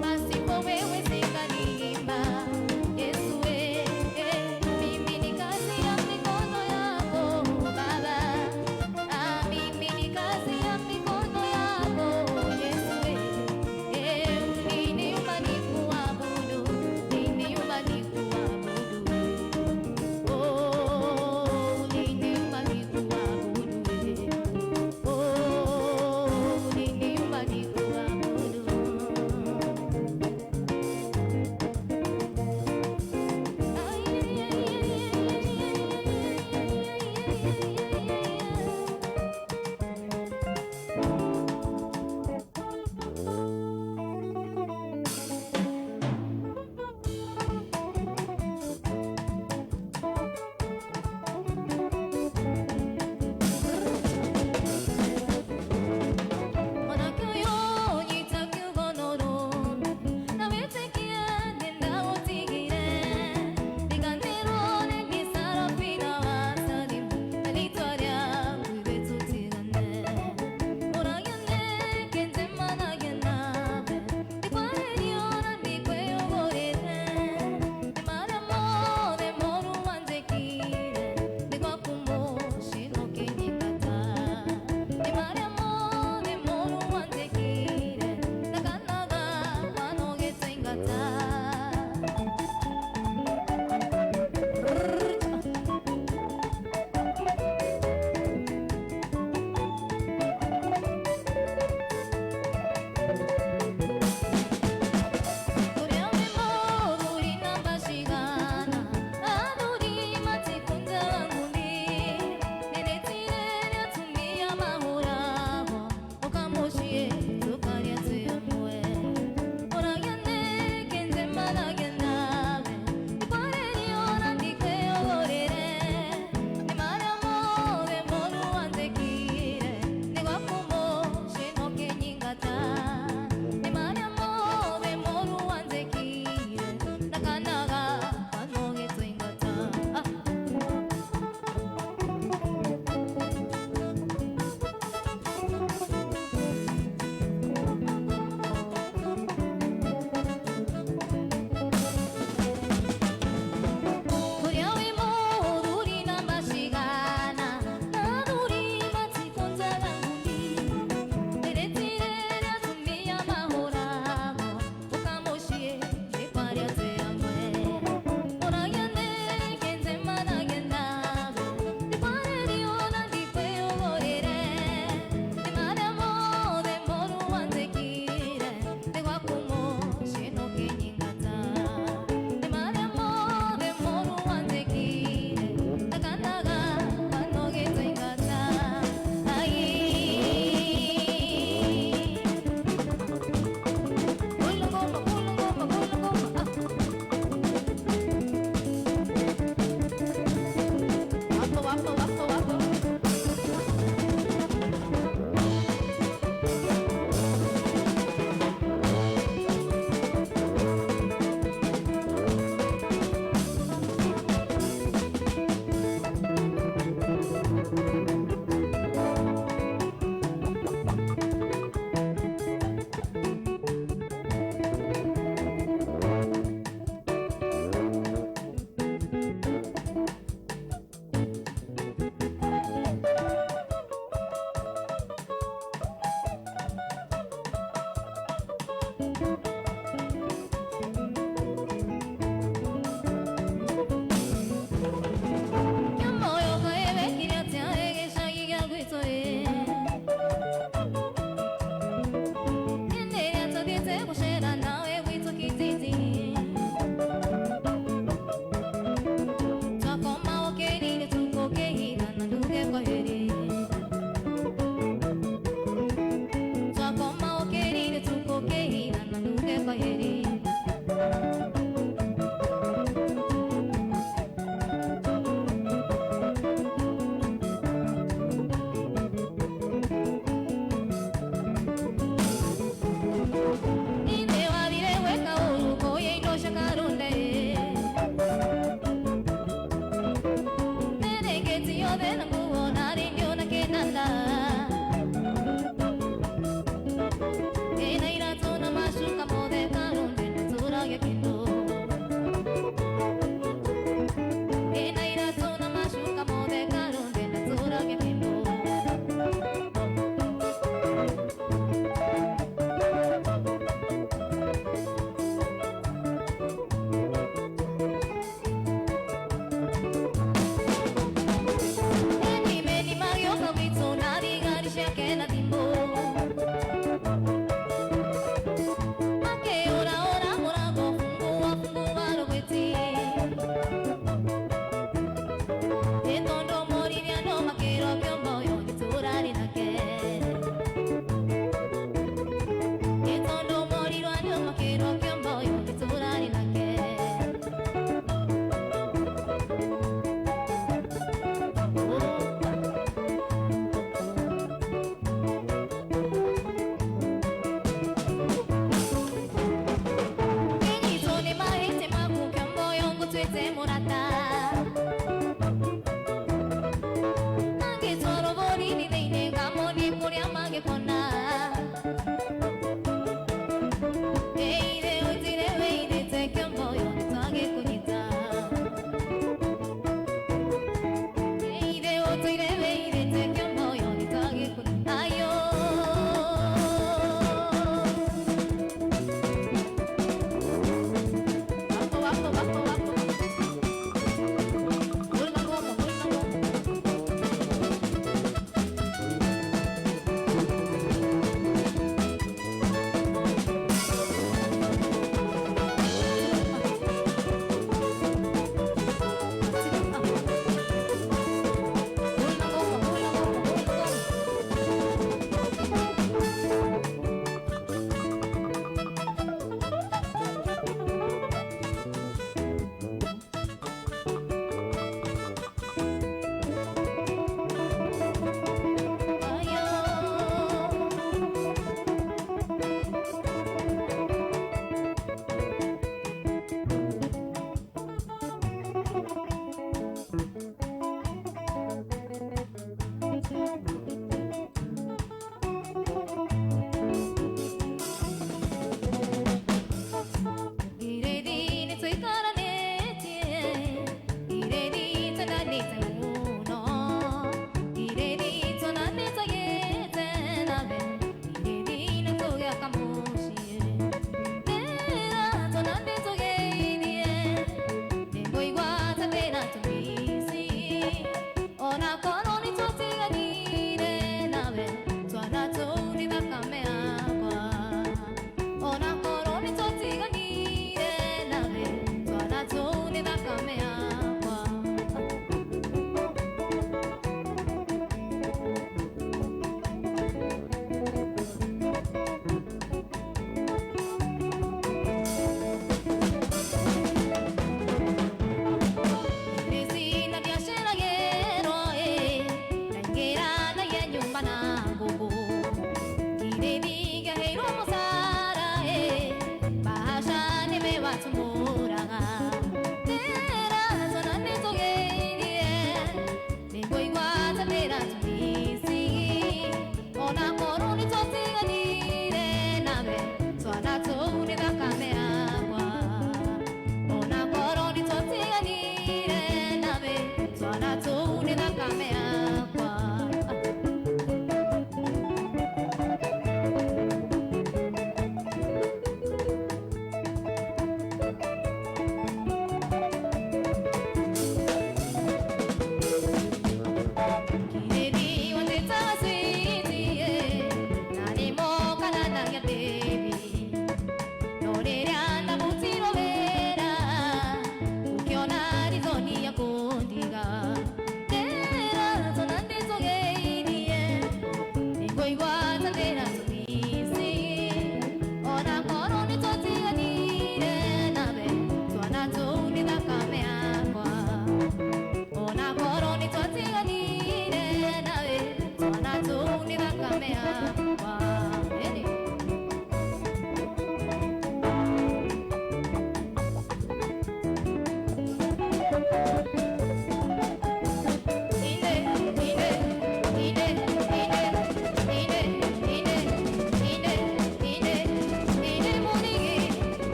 Pasipo wewe singalima, Yesu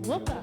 Whoopah.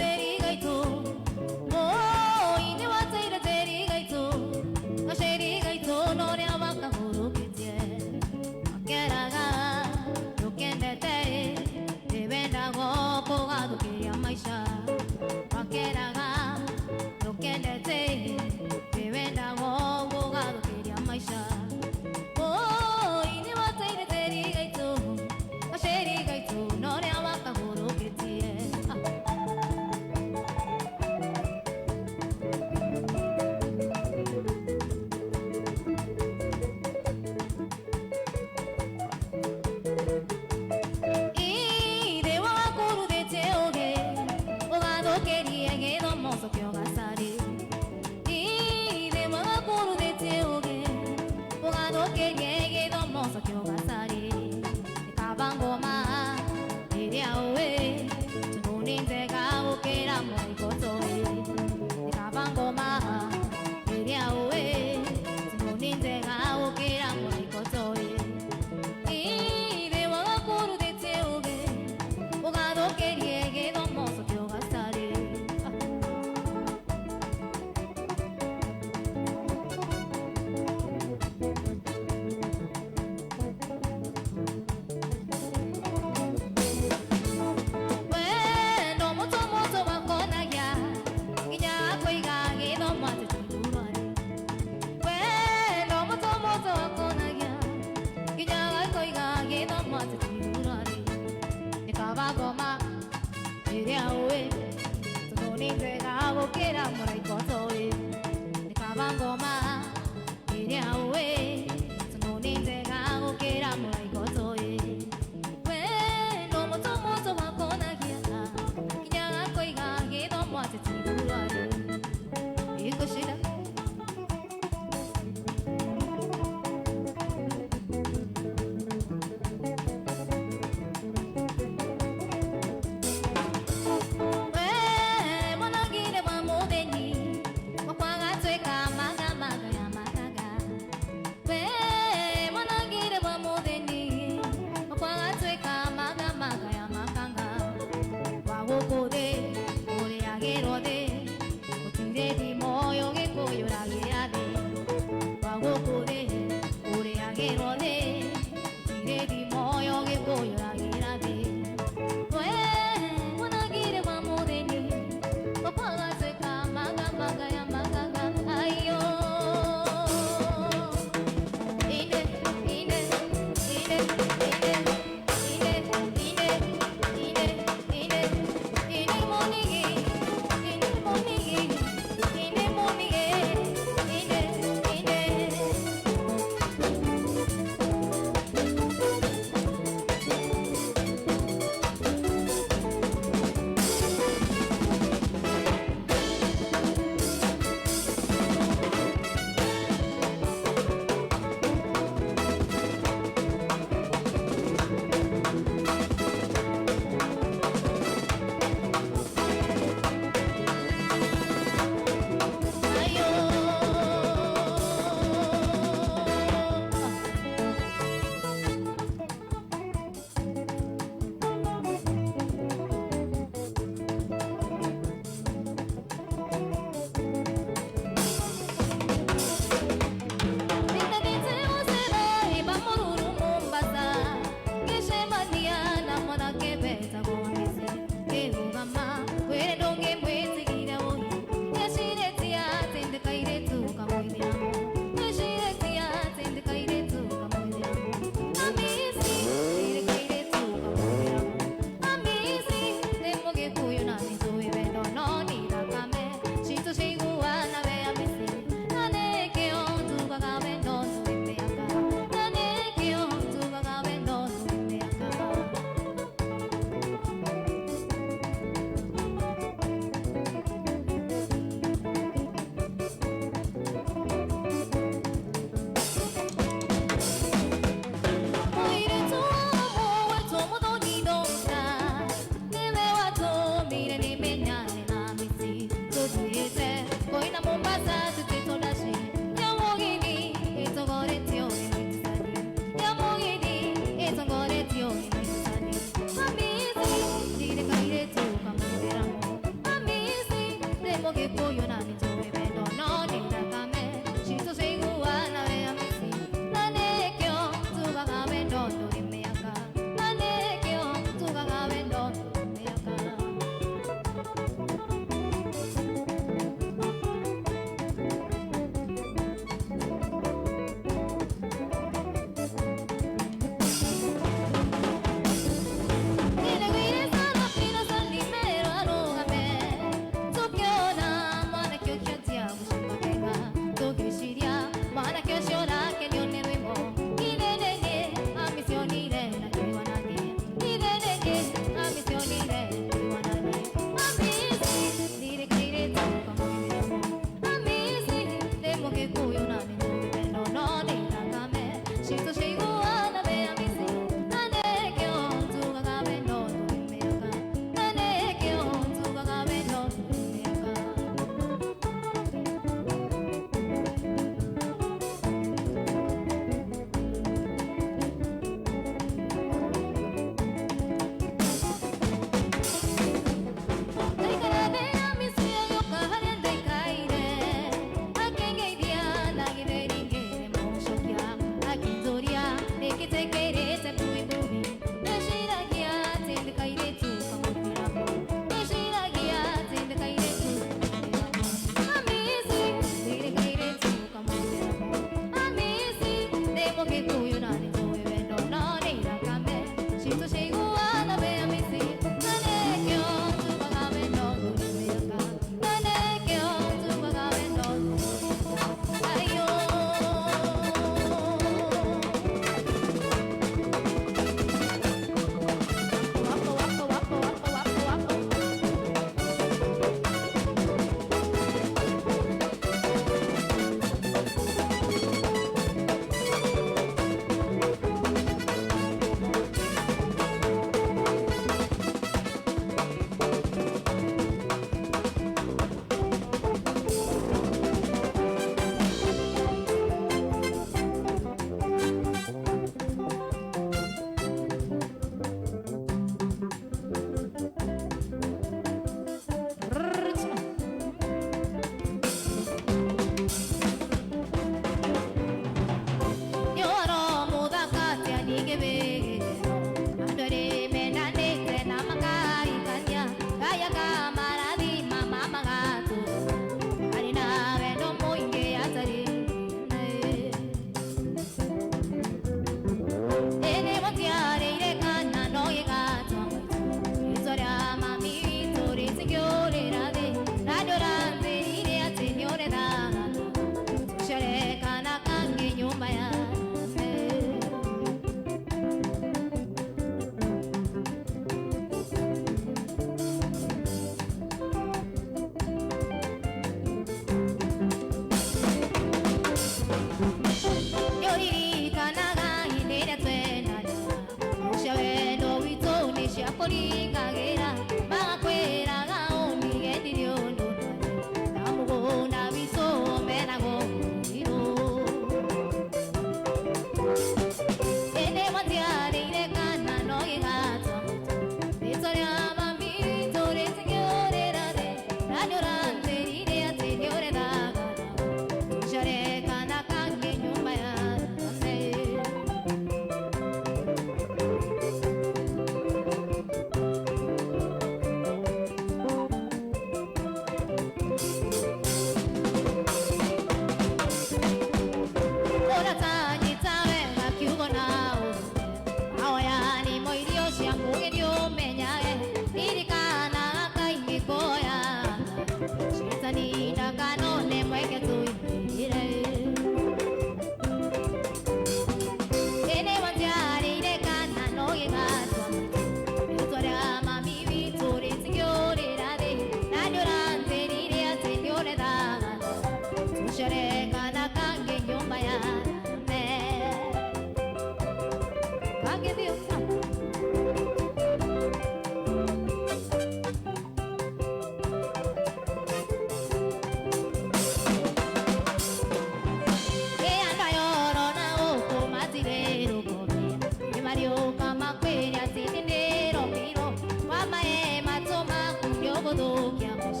こときゃもし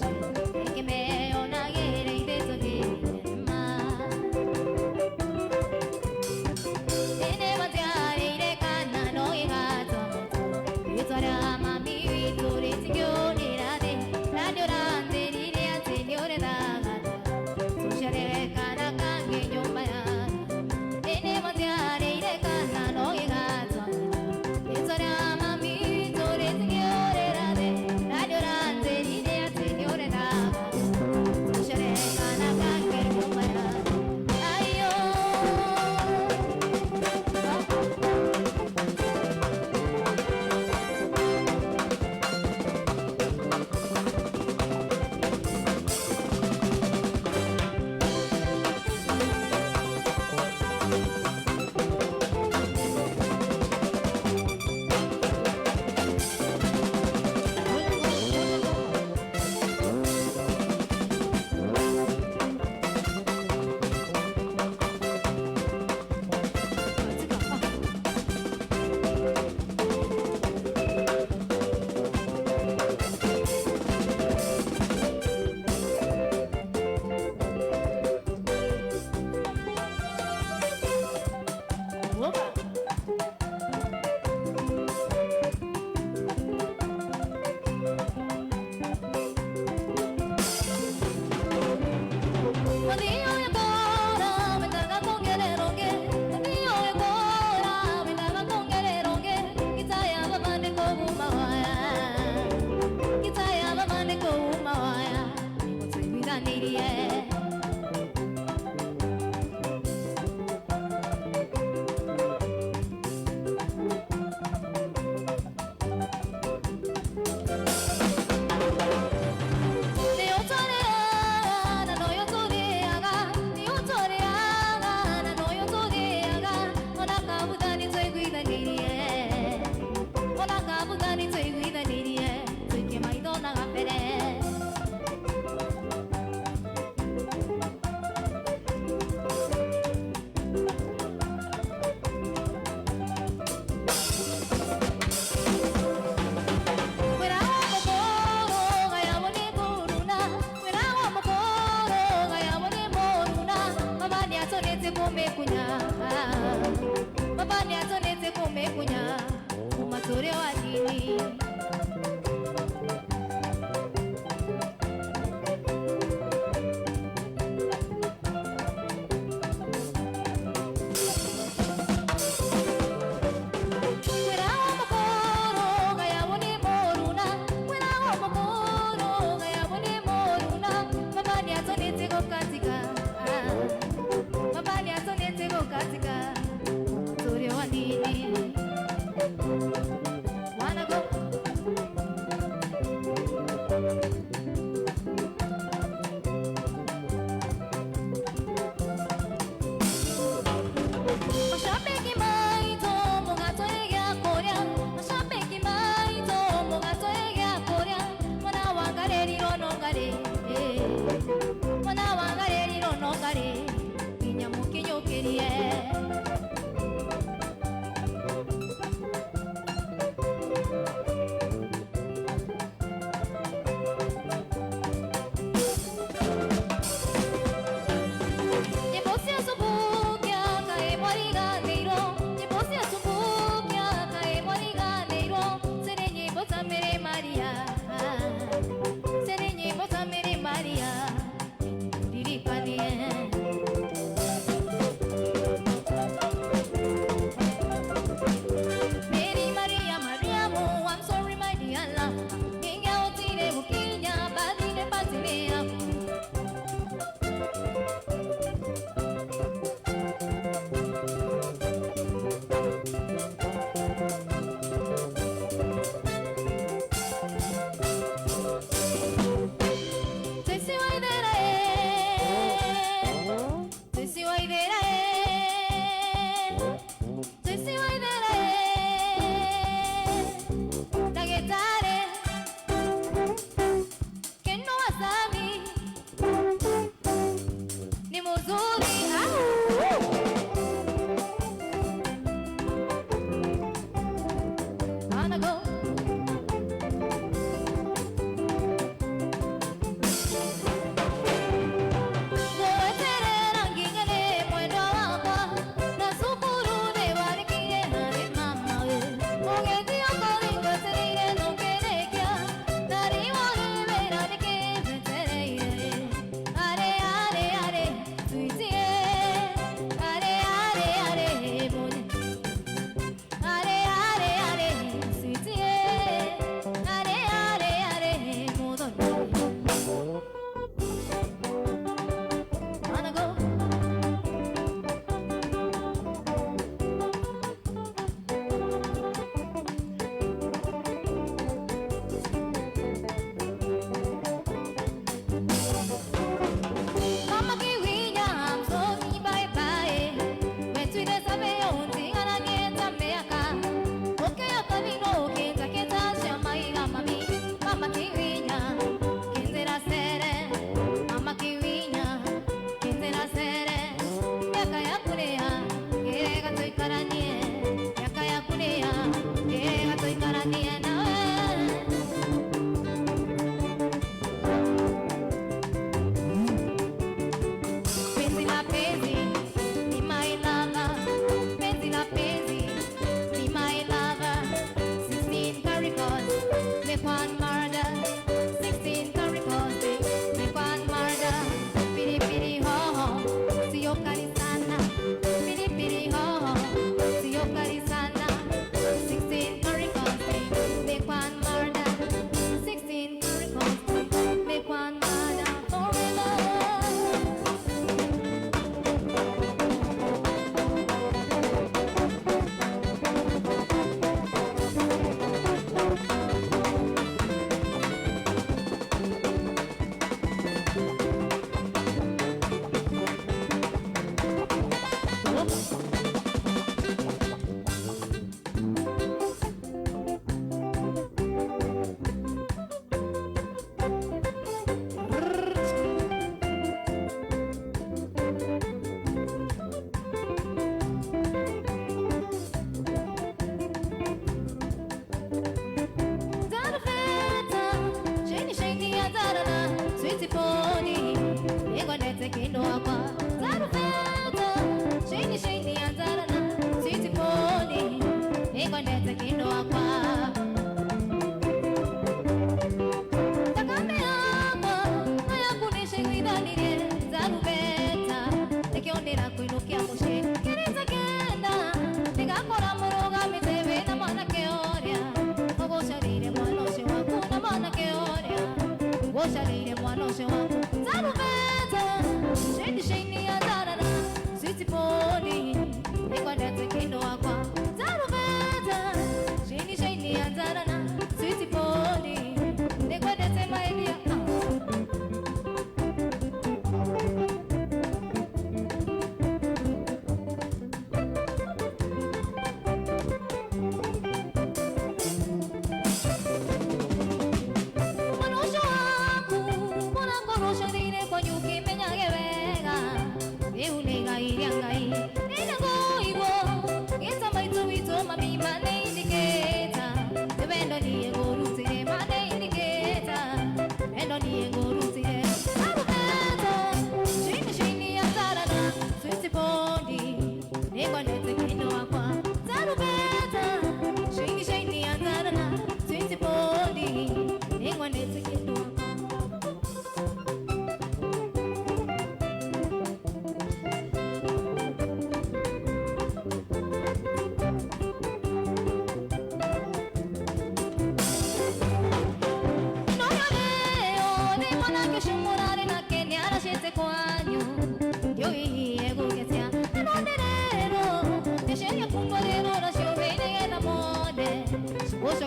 えけめを投げれいでそげま katika, mzuri wa nini Eunega iriangai Enago iwo Geta maitu ito mami mane indiketa Tebendo ni ego rutire mane indiketa Endo ni ego rutire Abukata Shini shini ya zarana Switi pondi Negwa nete kino akwa Zarubeta Shini shini ya zarana Switi pondi Negwa nete kino akwa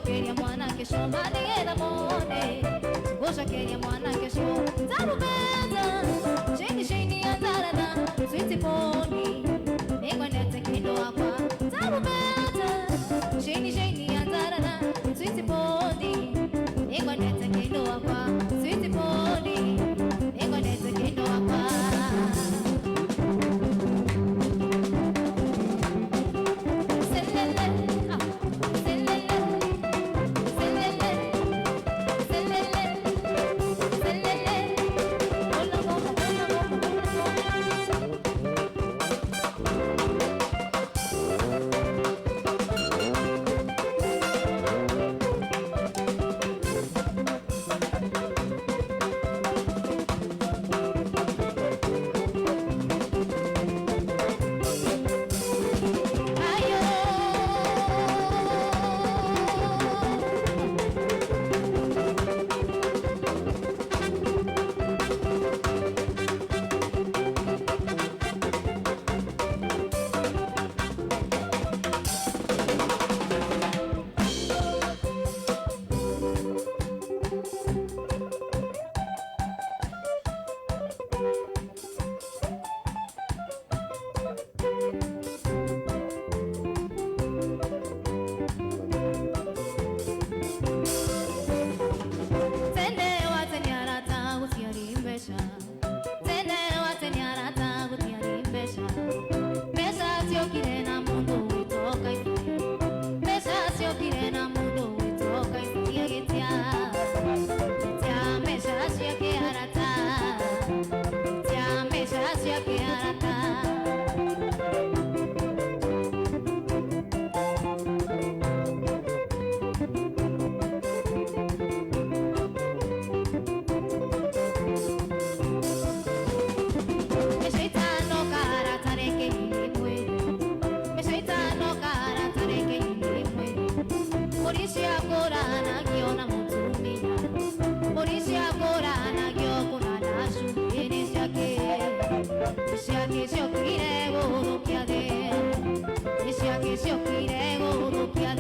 Queria mwana kesho mali da mone Goja queria mwana kesho Zaru beza Shini shini anzarana Sweetie pony Nego nete kindo akwa Zaru beza Shini shini anzarana Sweetie pony Nego nete kindo akwa Sweetie pony Nego nete kindo akwa Esse aqui se eu querer, eu não quero.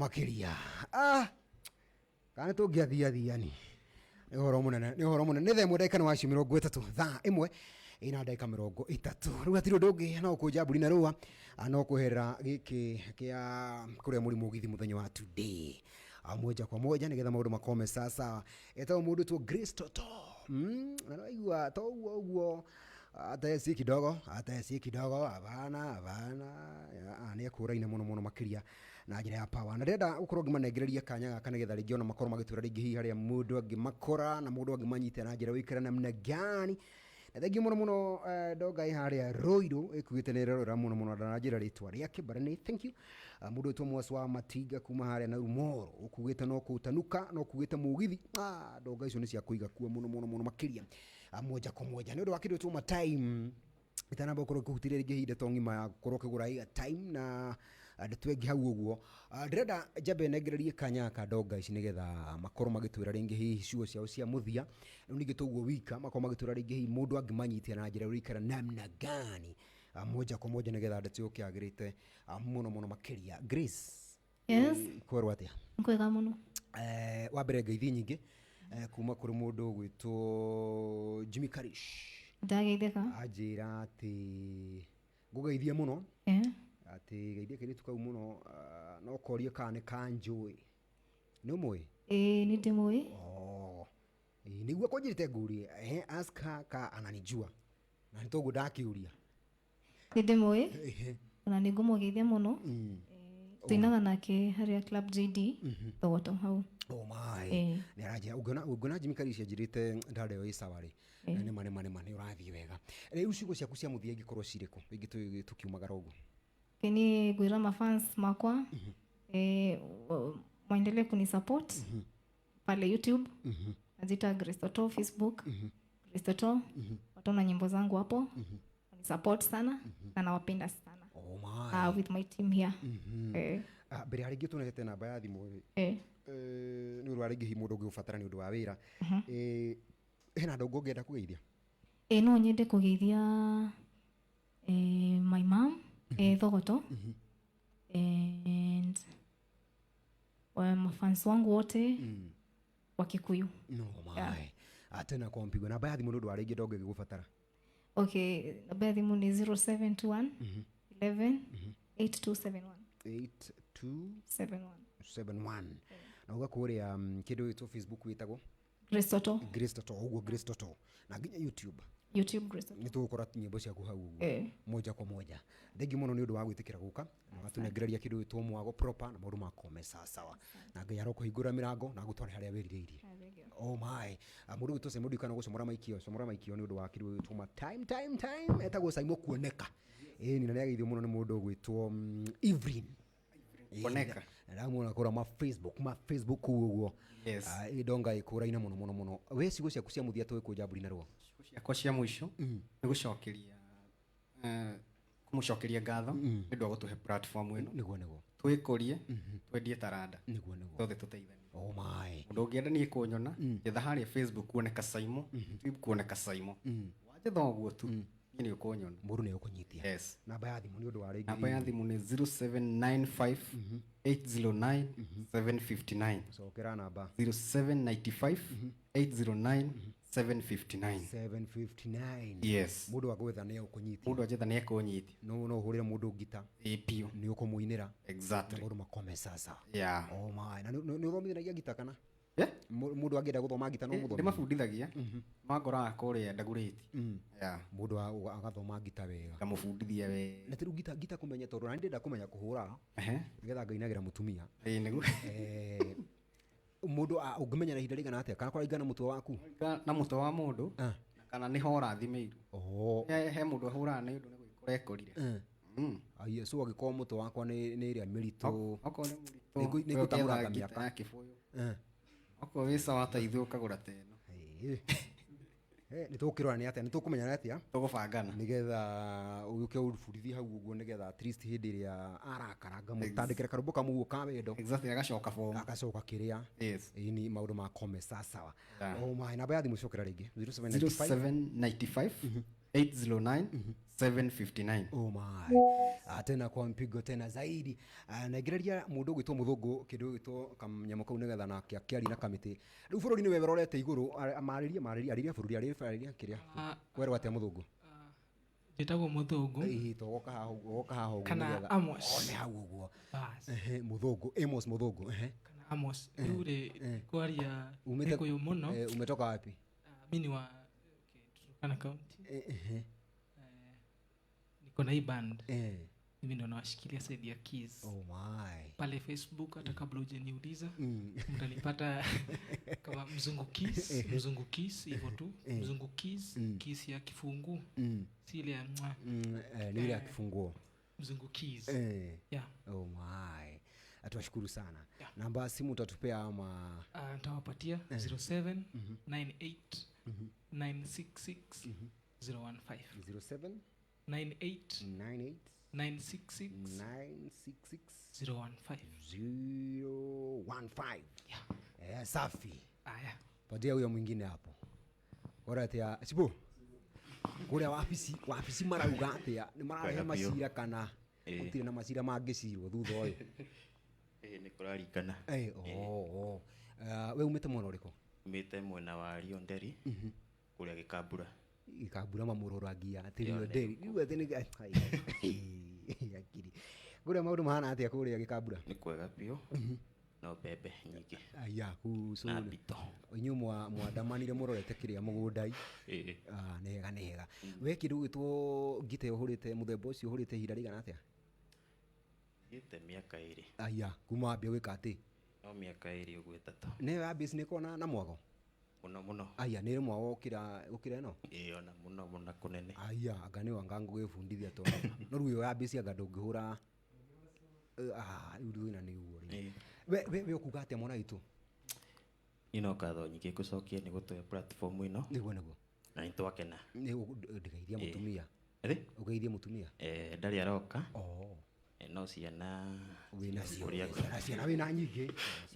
makiria kana tungiathiathiani ni horo munene ni themwe ndaika na wacio 30 thaa imwe ina ndaika 30 riu hatiri undu ungi no kuja mburi na rua no kuhera giki kia kuria muri mugithi muthenya wa today moja kwa moja nigetha maundu makome sasa eta mundu tu Grace Toto na naigua to uguo ata si kidogo hapana ni akuraina muno makiria na njira ya power na ndenda ukorwo ngimanegereria kanya gaka nigetha ringi ona makoro magitura ringi hihi haria mundu angimakora na mundu angimanyita na njira wikira namna gani na thengi muno dogai haria roiro ikugite ni rero muno na njira ritwa riake barani thank you mundu tu mwaswa matiga kuma haria na rumoro ukugite no kutanuka no kugite mugithi dogai icio ni cia kuiga kuo muno makiria moja kwa moja ni undu wakiru tu time itanamba ukorwo kuhutiria ringi hinde to ngima ya korwo kigura iga time na ndetwengi hau uguo ndirenda jabe negererie kanya ka doga ici nigetha makoro magitwira ringi hihi ciugo ciao cia muthia riu ningi tuguo wika makoro magitwira ringi hihi mundu angimanyitia na njira urikara namna gani moja kwa moja nigetha ndeto kiagirite muno makiria Grace. Yes. Korwo atia kwega muno wa mbere ngeithi nyingi kuma kuri mundu gwitwo Jimmy Karish ndageitheka ajira ati ngugeithie muno ati geithie kiritu kau muno no korie kana kanjui ni mwe ni ndimwe niguo kujirite nguri ask ka ananijua na nitogu ndakiuria ni ndimwe na ningumugeithia muno tuinaga nake haria club JD Thogoto hau my ni araje ugona Jimmy Karish ajirite ndare yo isawari ni mane urathie wega riu ciugo ciaku cia muthia ingikorwo ciriko ingi tukiumagara uguo kini gwira mafans makwa maendelee kunisupport pale YouTube najita Grace Toto, Facebook Grace Toto, wataona nyimbo zangu hapo support sana na nawapenda sana with my team here bere haringi tunete namba ya thimu ni uru aringi hi mundu ngiubatara ni undu wa wira hena ndongo ngenda kugeithia no nyende kugeithia my mom Thogoto and my fans wangu wote wa Kikuyu atena kompigwa namba ya thimu ni undu aringi ndongo ngigubatara okay namba ya thimu ni 0721 11 8271 na ugakuria kindu witwo Facebook witagwo Grace Toto uguo Grace Toto na nginya YouTube Grace Toto ni tukora nyimbo cia kuhau moja kwa moja thengi muno ni undu wa gwitikira guka na gatunegereria kindu witwo mwago proper na maundu makome sawa na ngai aroko hingura mirango na gutware haria werireirie my mundu witwo se mundu kana gucomora maikio ni undu wa kindu witwo time etagwo saimo kuoneka ni na ngeithio muno ni mundu gwitwo Evelyn Koneka na muona kora ma Facebook uguo idonga ikuraina muno we cigo cia kucia muthia twe kujamburi na ruo ciakwa cia mwisho ni gucokeria kumucokeria ngatho ndu wa gutuhe platform ino niguo twikorie twendie taranda niguo tothe tuteithani my ndu ngienda ni kunyona jetha haria Facebook kuoneka Saimo YouTube kuoneka Saimo waje thoguo tu ni ukunyona muru ni ukunyitia yes namba ya thimu ni undu wa ringi namba ya thimu ni 0795 809 759 so kira namba 0795 809 759 yes mundu agwetha ni ukunyitia mundu ajetha ni ekunyiti no hurira mundu ngita pio ni ukumuinira exactly mundu makome sasa yeah my na ni uthomithanagia ngita kana mundu angenda guthoma ngita no muthoma ndimabundithagia magora akuria ndaguriti mundu agathoma ngita wega kamufundithia we na tiru ngita kumenya tondu na ndenda kumenya kuhura ngetha ngainagira mutumia nigu mundu ungimenya na ihinda rigana atia kana kwa igana mutwe waku na mutwe wa mundu kana ni hora thimeiru he mundu ahura ni undu ni gwikora ekorire aiye so agiko mutwe wakwa ni ria mirito oko ni murito ni gutamura miaka kifuyo oko wisa wata ithu kagura teno ni tukirora ni atia ni tukumenya atia tugubangana nigetha uke urufurithia hau uguo nigetha at least hindi ria arakaranga mutandikira karumbu kamuguo ka wendo exactly agacoka kiria yes ni maundu ma kome sawa my namba ya thimu cokera ringi 0795 809 759. Oh my. Tena kwa mpigo tena zaidi. Naigiraria mundu gwitwo muthungu kindu gwitwo kamnyamo kau nigetha na kiari na kamiti. Riu bururi ni wewe rorete iguru amariria bururi ariria kiria. Werwa ate muthungu. Ndetagwo muthungu. To woka haha kana Amos. One hau uguo. Muthungu, Amos muthungu. Kana Amos. Rure kwaria Gikuyu muno. Umetoka wapi? Mimi wa Turkana County. Niko na band. Mimi ndo nawashikilia side ya Keys. Oh my. Pale Facebook hata kabla hujaniuliza mtanipata kama Mzungu Keys hivyo tu. Mzungu Keys, Keys ya kifungu. Si ile ya ni ile ya kifunguo. Mzungu Keys. Yeah. Oh my. Atuwashukuru sana. Namba simu utatupea ama nitawapatia 07 98 966 015. 07 98 966 015. Safi. Aya. Patia huyo mwingine hapo. Orate ya sipo. Kule wafisi marauga atia ni marahe masira kana utire na masira mangicirwo thutha uyu. Ni kurarikana. We umete mwana uriko? Umete mwena wa Rionderi. Kuria Gikambura. Gikambura mamururagia Rionderi. Riu ati ni yakiri. Kuria maundu mahana atia kuria Gikambura? Ni kwega pio. No bebe nyingi. Aya kuso. Na bito. Onyu mwandamanire murorete kiria mugundai. Nega. We kindu gwitwo ngite uhurite muthemba ucio uhurite hira rigana atia? Gite miaka 2. Aya kuma ambia wika ati? No miaka 2 uguo 3. Ne wa business kona na mwago? Muno. Aya ni mwago ukira no? Ona muno kunene. Aya agani wanga ngugifundithia to. No ruyo ya business anga ndungihura. Uru ina ni uwo. We ukuga atia mwana itu? Ino katho nyingi gucokia ni gutwe platform ino. Niguo. Na itwakena. Ni ndigeithia mutumia. Ugeithia mutumia? Ndari aroka. No ciana wina ciana wina nyingi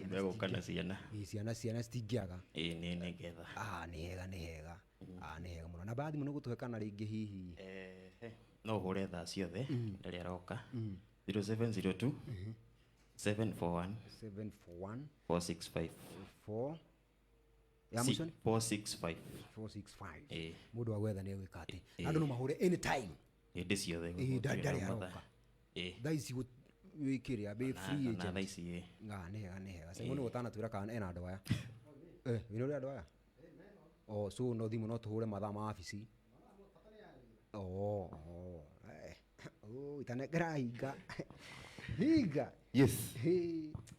mbego kana ciana citingiaga ni getha ni hega muno na baadhi muno gutuhekana ringi hihi no hore tha ciothe ndari aroka 0702 741 465 ya mushoni 465 mundu agwetha ni gwika ati andu no mahure anytime ndi ciothe ndari aroka daisi wikiria be free agent na daisi ni hega sasa muno gutana twira kana ena andu aya wino ri andu aya so no thimu no tuhure mathaa ma office itane grahiga higa yes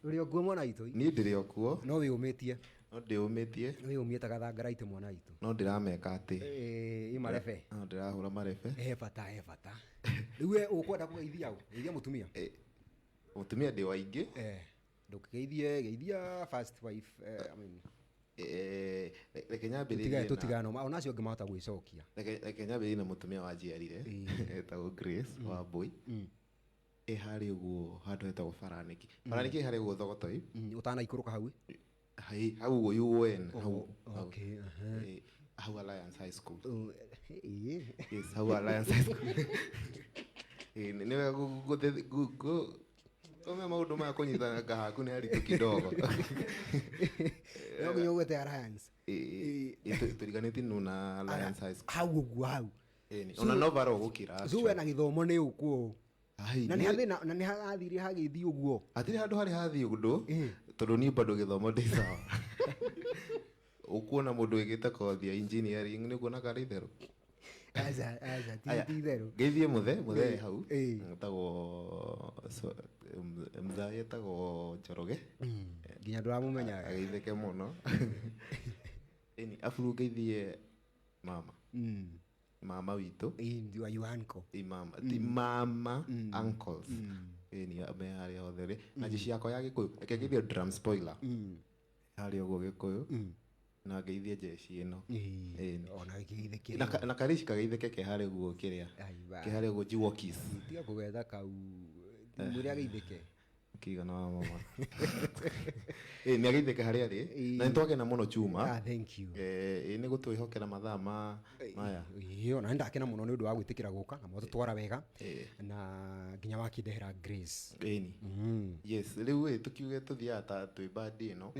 uri okuo mwana itu ni ndiri okuo no wi umitie no ndi umitie wi umieta gathangara itu mwana itu no ndirameka ati imarebe no ndirahura marebe bata riu ukwenda kugeithia mutumia ndi waingi ndukigeithia first wife I mean reke nyambiririe tutigano onacio ngimahota gwicokia reke nyambiririe na mutumia wa njiarire etagwo Grace wa Boy hari uguo handu hetagwo Baraniki hari uguo Thogotoi utanaikũrũka hau hau uguo UN hau Alliance High School yes hau Alliance High School ni wega Ome maundu ma kunyitana gahaku ni aritu kidogo. Yo ugwete Alliance. Turiganiti nuna Alliance High School. Hau uguo hau. Ona no baro gukira. Zuwe na githomo ni ukuo. Na ni hathire hagithi uguo. Atiri handu hari hathi undu tondu ni bado githomo ndi sawa. Ukuona mundu wigite kothi ya engineering ni kuona kari theru. Aza ti theru. Geithie muthe hau. Tago mzaye tago Njoroge. Nginya nduramumenya ageitheke muno. Afuru geithie mama. Mama witu ndio ayuanko mama ti mama uncles ni ame ari othere na jici yako ya Gikuyu ekegeithie drum spoiler ari ogo Gikuyu na geithie jeshi ino ona geitheke na karishi kageitheke ke hari guo kiria ke hari guo Jiwokis tiga kugetha kau muria geitheke mũkigana wa mama nĩ ageithĩka harĩa arĩ na nĩ twakena mũno Chuma. Thank you. Nĩ gũtwĩhokera mathaa maya Iyo na ndakena mũno nĩ ũndũ wa gwĩtĩkĩra gũka na mwatũtwara wega na nginya wakindehera Grace. Ĩni. Yes, rĩu tũkiuge tũthiaga ta twĩ band ĩno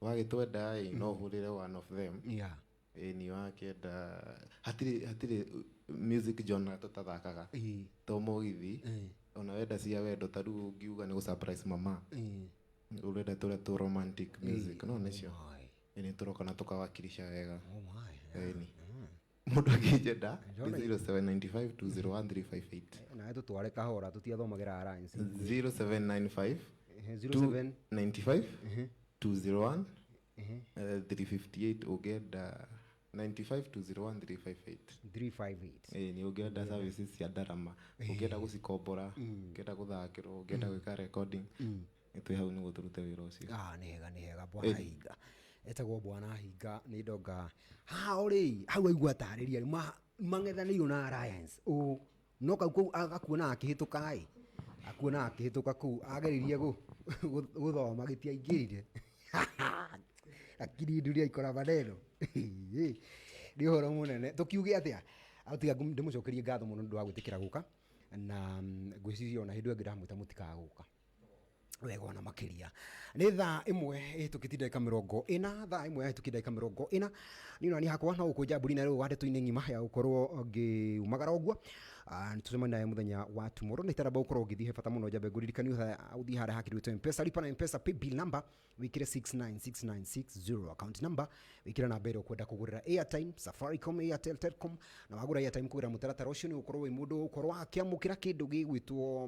wagĩtwenda no ũhũrĩre one of them. Yeah. Ni wakĩenda hatirĩ music genre tũtathakaga to mũgithi ona wenda cia wendo ta rĩu ngiuga nĩ gũ-surprise mama ũrenda tũrĩa tũ romantic music no nĩcio nĩ tũroka na tũkawakilisha wega. Ĩni mũndũ akĩnjenda 0795201358 na tũtware kahora tũtiathomagĩra alliance 0795 295 201 358 ũngĩenda 95201358 nĩ ũngĩenda services cia ndarama ũngĩenda gũcikombora ũngĩenda gũthakĩrwo ũngĩenda gwĩka recording twĩ hau nĩguo tũrute wĩra ũcio. Nĩ hega Bwana Hinga etagwo Bwana Hinga nĩ ndonga ũrĩ hau aigua tarĩria mang'ethanĩirwo na alliance no kau agakuona akĩhĩtũka kũu ageririe gũthoma gĩtiaingĩrire akiri nduria ikora maneno nĩ ũhoro mũnene tũkiuge atĩa tiga ndĩmũcokerie ngatho mũno nĩ ũndũ wa gwĩtĩkĩra gũka na ngwĩciria ona hĩndĩ ĩyo ngĩramwĩta mũtikaga gũka wega ona makĩria. Nĩ thaa ĩmwe ĩhĩtũkĩtie ndagĩka 40 thaa ĩmwe ĩhĩtũkĩtie ndagĩka 40 niĩ nani hakwa no gũkũnja mbũri na rĩu wa ndeto-inĩ ng'ima ya gũkorwo ngĩumagara ũguo nĩtũcemania nawe mũthenya wa tomorrow nĩ taramba gũkorwo ũgĩthiĩ he bata mũno njambe ngũririkani ũthiĩ harĩa hakĩrĩtwo M-Pesa lipa na M-Pesa paybill number wĩkĩre 696960 account number wĩkĩre namba ĩrĩa ũkwenda kũgũrĩra airtime Safaricom, Airtel, Telcom na wagũra airtime kũgũrĩra mũtaratara ũcio nĩ ũkorwo wĩ mũndũ ũkorwo akĩamũkĩra kĩndũ gĩgwĩtwo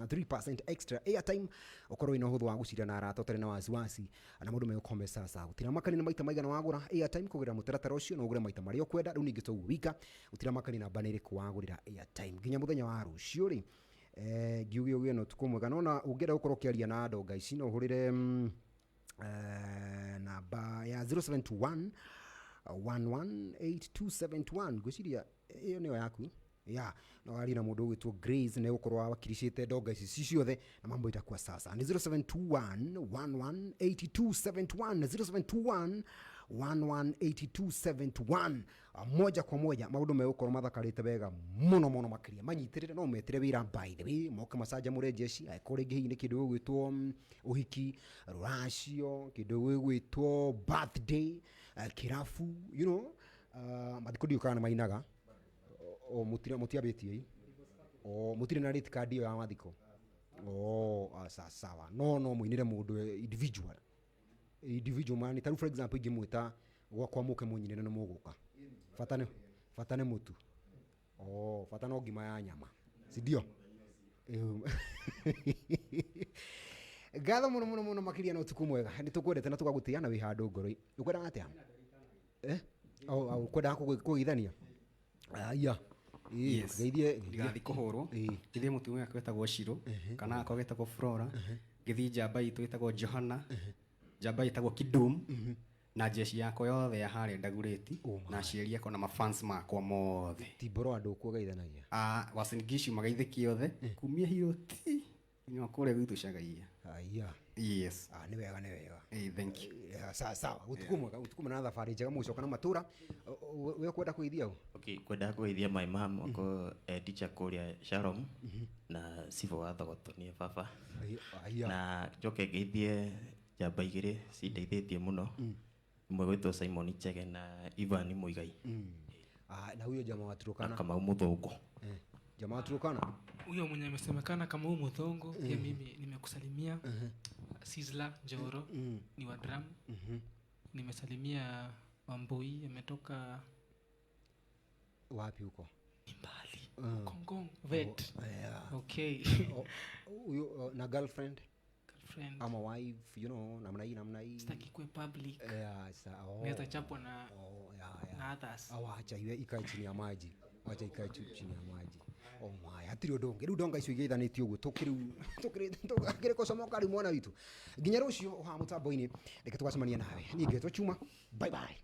3% extra airtime ũkorwo wĩna ũhũthũ wa gũciria na arata ũtarĩ na wasiwasi na mũndũ megũkombe sasa gũtira makani na maita maigana wagũra airtime kũgũrĩra mũtaratara ũcio no ũgũre maita marĩa ũkwenda rĩu ningĩ tũguo wika gũtira makani na bana ĩrĩkũ wagũrĩra airtime nginya mũthenya wa rũciũ rĩ ngiuge ũgĩe no tukũ mwega nona ũngĩenda gũkorwo ũkĩaria na andũ ici no ũhũrĩre namba ya 0721 118271 ngwĩciria ĩyo nĩyo yaku no waria na mũndũ ũgwĩtwo Grace nĩ gũkorwo wakiricĩte ndonga ici ciothe na mambo itakuwa sasa ni 0721 118271 moja kwa moja maundu megũkorwo mathakarĩte wega mũno makĩria manyitĩrĩre no metĩre wĩra by the way moke macaja mũre jeshi aikore ngĩhi nĩ kĩndũ gĩgwĩtwo ũhiki rũracio kĩndũ gĩgwĩtwo birthday kĩrabu mathiko ndiũkaga nĩ mainaga mutiabĩtie mutire na rate card ya mathiko sawa no mũinĩre mũndũ individual man taru for example ingĩmwĩta gwakwa mũke mũnyinĩre na mũgũka fatane mũtu fatane ngima ya nyama si ndio ngatho mũno makĩria na ũtukũ mwega nĩ tũkwendete na tũgagũtĩa na wĩ handũ ngoro ũkwenda atĩa ũkwenda kũgeithania yes ndigathi kũhũrwo ngĩthiĩ mũtumia wake wĩtagwo Shiro kana akwa wĩtagwo Flora ngĩthiĩ njamba itũ wĩtagwo Johana njamba itagwo Kidum na jeshi yakwa yothe ya harĩa Ndagurĩti na aciari akwa na mafans makwa mothe tiboro andũ kugeithanagia wasingishi magaithĩki yothe kumia Hiroti nyo kũrĩa gwitũ Cagaia yes nĩ wega thank you sawa ũtukũ na thabarĩ njega mũcoka na matũra we kwenda kũgeithia okay kwenda kũgeithia my mom wako teacher kũrĩa Sharon na Sivo wa Thogoto nĩ baba na njoke ngeithie njamba igĩrĩ cindeithĩtie mũno mwe gwĩtwo Simon Chege na Ivan Muigai na huyo jamaa wa Turkana kama Muthongo jamaa wa Turkana huyo mwenye amesemekana kama Muthongo pia mimi nimekusalimia Sizzla Njoro ni wa drum nimesalimia Wambui ametoka wapi huko mbali Kongong vet okay huyo na girlfriend ama wife namna hii sitaki kuwe public naweza chapwa na others acha iwe ikae chini ya maji wacha ikae chini ya maji hatirĩ ũndũ ũngĩ rĩu ndonga icio igĩithanĩtio ũguo tũkĩrĩ kocomoka rĩu mwana witũ nginya rũciũ ha mũtambo-inĩ reke tũgacemania nawe niĩ ngĩtwo Chuma bye bye